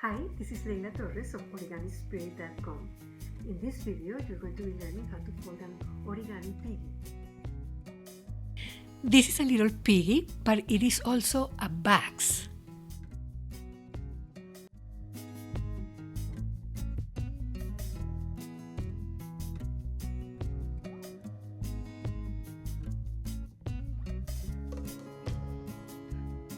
Hi, this is Leyla Torres of OrigamiSpirit.com. In this video, you're going to be learning how to fold an origami piggy. This is a little piggy, but it is also a box.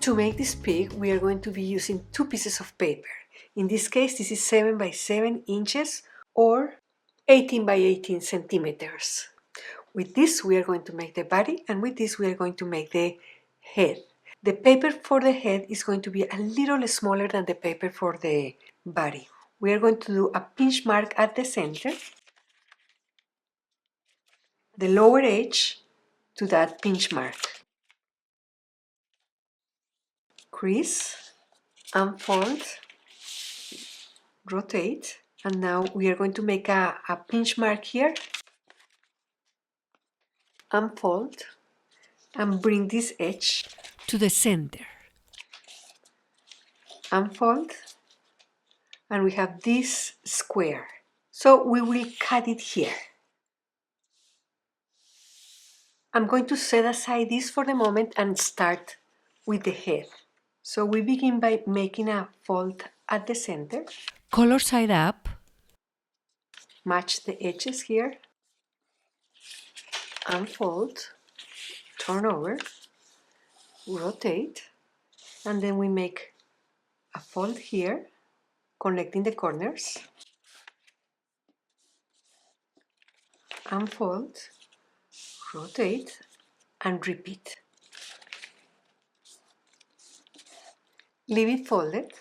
To make this pig, we are going to be using two pieces of paper. In this case, this is 7 by 7 inches or 18 by 18 centimeters. With this, we are going to make the body, and with this, we are going to make the head. The paper for the head is going to be a little smaller than the paper for the body. We are going to do a pinch mark at the center, the lower edge to that pinch mark. Crease, unfold, rotate, and now we are going to make a pinch mark here, unfold, and bring this edge to the center. Unfold, and we have this square. So we will cut it here. I'm going to set aside this for the moment and start with the head. So we begin by making a fold at the center. Color side up. Match the edges here. Unfold, turn over, rotate, and then we make a fold here, connecting the corners. Unfold, rotate, and repeat. Leave it folded,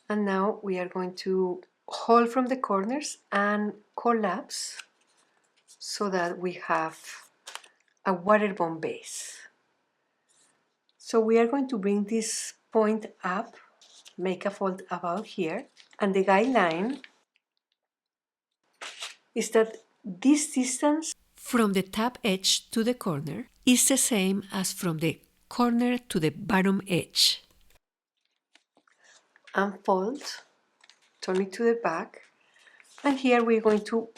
and now we are going to hold from the corners and collapse so that we have a waterborne base. So we are going to bring this point up, make a fold about here, and the guideline is that this distance from the top edge to the corner is the same as from the corner to the bottom edge. Unfold, turn it to the back, and here we're going to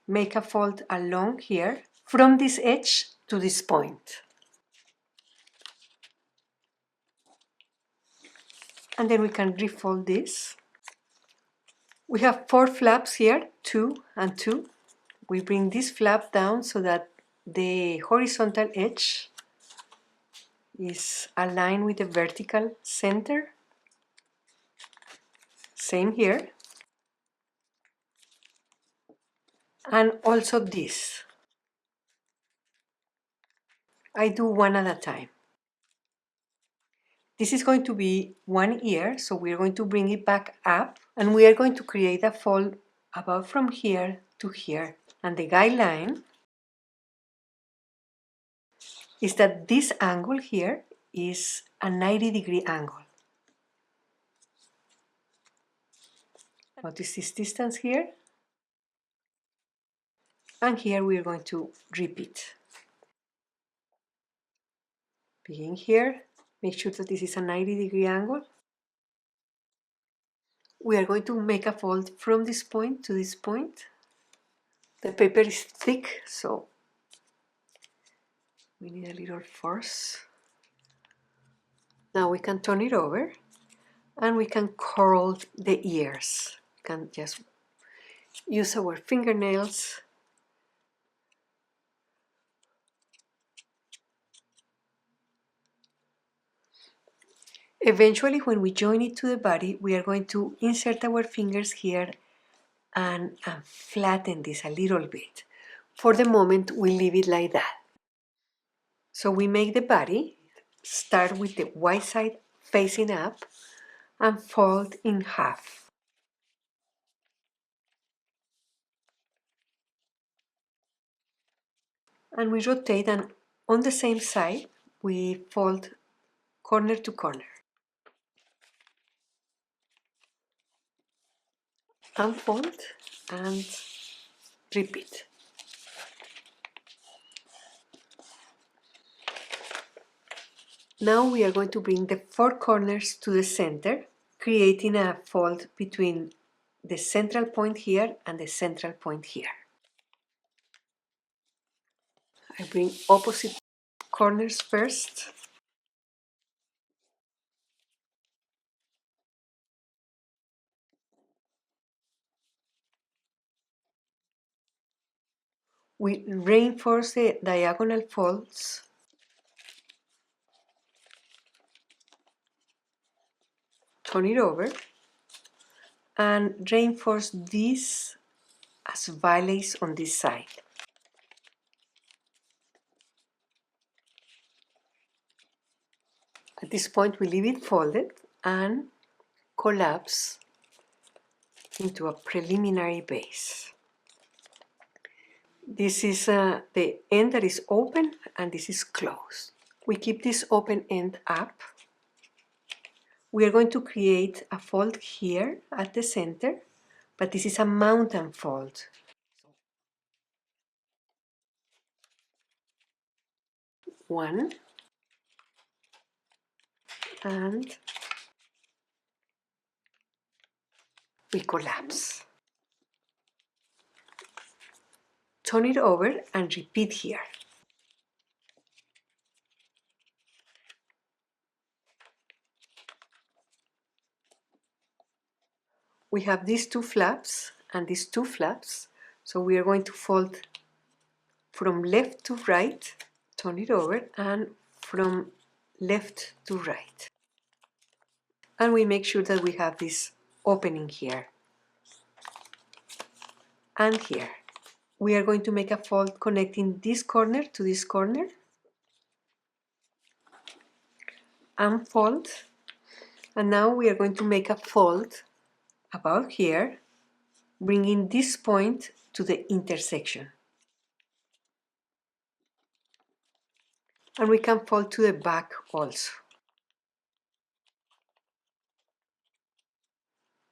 make a fold along here from this edge to this point. And then we can refold this. We have 4 flaps here, 2 and 2. We bring this flap down so that the horizontal edge is aligned with the vertical center. Same here. And also this. I do one at a time. This is going to be one ear, so we're going to bring it back up, and we are going to create a fold about from here to here. And the guideline is that this angle here is a 90-degree angle. Notice this distance here. And here we are going to repeat. Begin here. Make sure that this is a 90-degree angle. We are going to make a fold from this point to this point. The paper is thick, so we need a little force. Now we can turn it over and we can curl the ears. We can just use our fingernails. Eventually, when we join it to the body, we are going to insert our fingers here and flatten this a little bit. For the moment, we leave it like that. So we make the body, start with the white side facing up and fold in half. And we rotate, and on the same side, we fold corner to corner. Unfold and repeat. Now we are going to bring the 4 corners to the center, creating a fold between the central point here and the central point here. I bring opposite corners first. We reinforce the diagonal folds. Turn it over and reinforce these as valleys on this side. At this point we leave it folded and collapse into a preliminary base. This is the end that is open and this is closed. We keep this open end up. We are going to create a fold here at the center, but this is a mountain fold. One, and we collapse. Turn it over and repeat here. We have these two flaps and these two flaps, so we are going to fold from left to right, turn it over, and from left to right. And we make sure that we have this opening here and here. We are going to make a fold connecting this corner to this corner, unfold, and now we are going to make a fold about here, bringing this point to the intersection. And we can fold to the back also.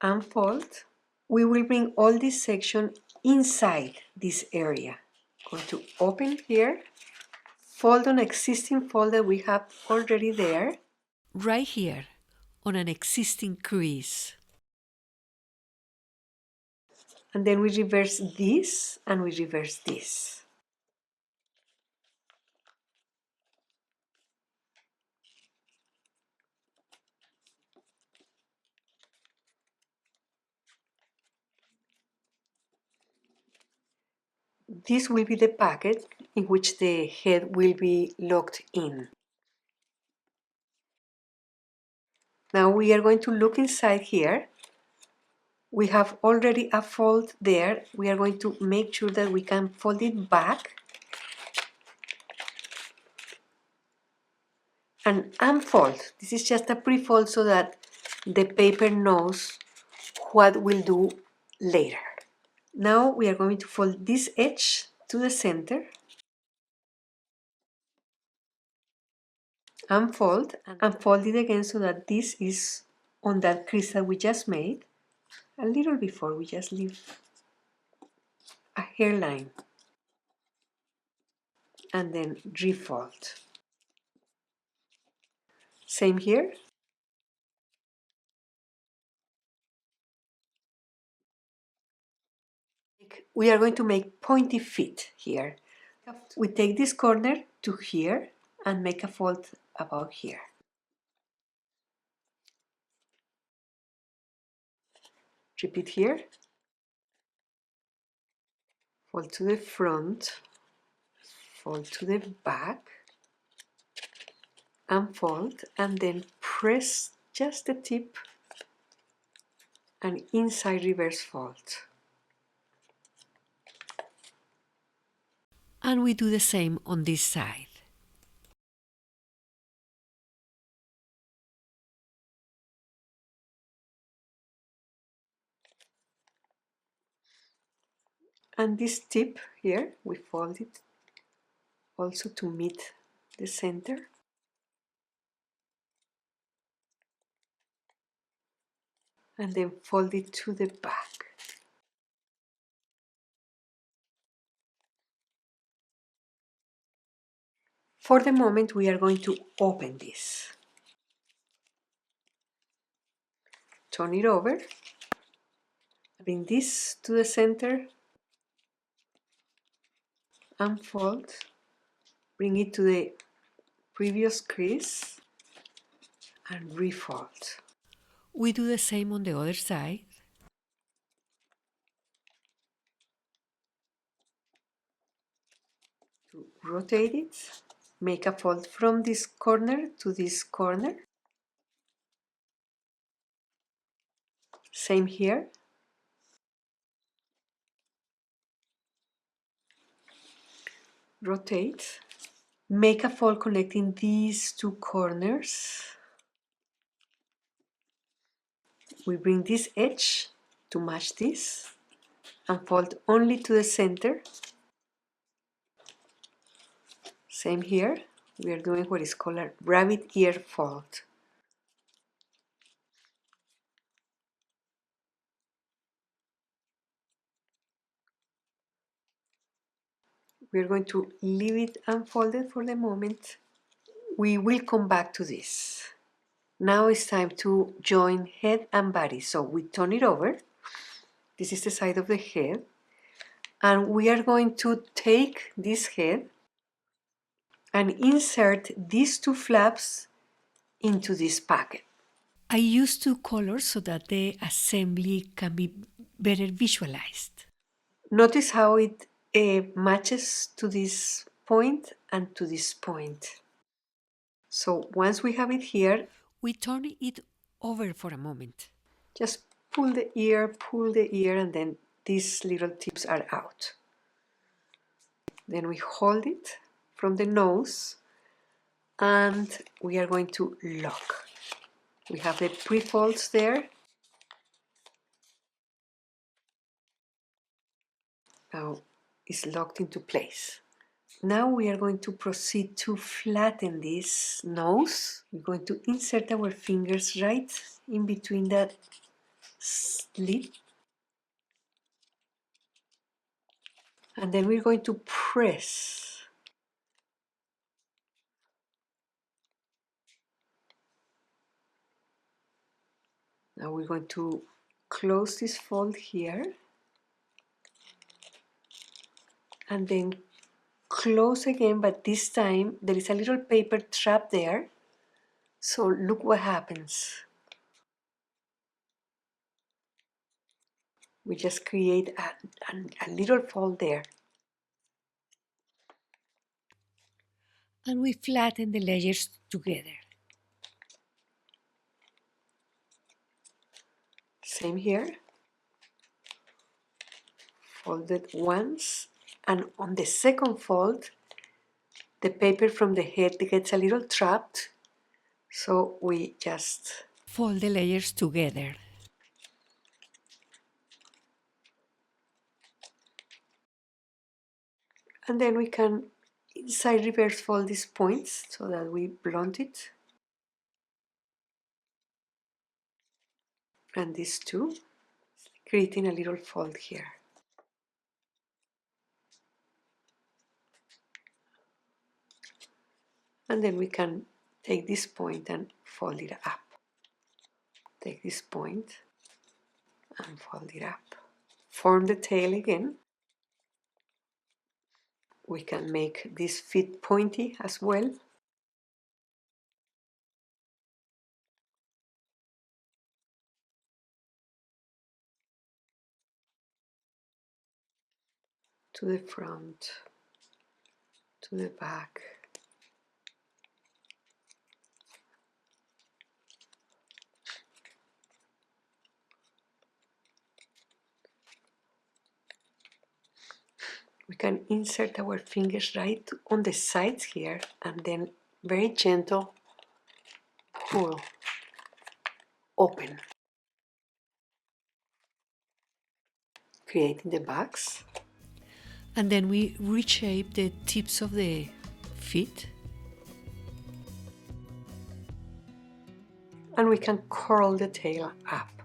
Unfold. We will bring all this section inside this area. Going to open here, fold on existing fold that we have already there. Right here on an existing crease. And then we reverse this and we reverse this. This will be the packet in which the head will be locked in. Now we are going to look inside here. We have already a fold there. We are going to make sure that we can fold it back and unfold. This is just a pre-fold so that the paper knows what we'll do later. Now we are going to fold this edge to the center, unfold, and fold it again so that this is on that crease that we just made. A little before we just leave a hairline and then refold. Same here. We are going to make pointy feet here. We take this corner to here and make a fold about here. Repeat here. Fold to the front, fold to the back, unfold, and then press just the tip and inside reverse fold. And we do the same on this side. And this tip here, we fold it also to meet the center. And then fold it to the back. For the moment, we are going to open this. turn it over, bring this to the center, unfold, bring it to the previous crease, and refold. We do the same on the other side. To rotate it, make a fold from this corner to this corner. Same here. Rotate, make a fold connecting these two corners. We bring this edge to match this and fold only to the center. Same here, we are doing what is called a rabbit ear fold. We are going to leave it unfolded for the moment. We will come back to this. Now it's time to join head and body. So we turn it over. This is the side of the head. And we are going to take this head and insert these two flaps into this packet. I use two colors so that the assembly can be better visualized. Notice how it matches to this point and to this point. So once we have it here, we turn it over for a moment. Just pull the ear, and then these little tips are out. Then we hold it from the nose and we are going to lock. We have the pre-folds there. Now it's locked into place. Now we are going to proceed to flatten this nose. We're going to insert our fingers right in between that slit. And then we're going to press. Now we're going to close this fold here. And then close again, but this time there is a little paper trap there. So look what happens. We just create a little fold there. And we flatten the layers together. Same here. Fold it once, and on the second fold, the paper from the head gets a little trapped, so we just fold the layers together. And then we can inside reverse fold these points so that we blunt it. And these two, creating a little fold here. And then we can take this point and fold it up. Take this point and fold it up. Form the tail again. We can make this feet pointy as well. To the front, to the back. We can insert our fingers right on the sides here and then very gentle pull, open, creating the backs. And then we reshape the tips of the feet. And we can curl the tail up.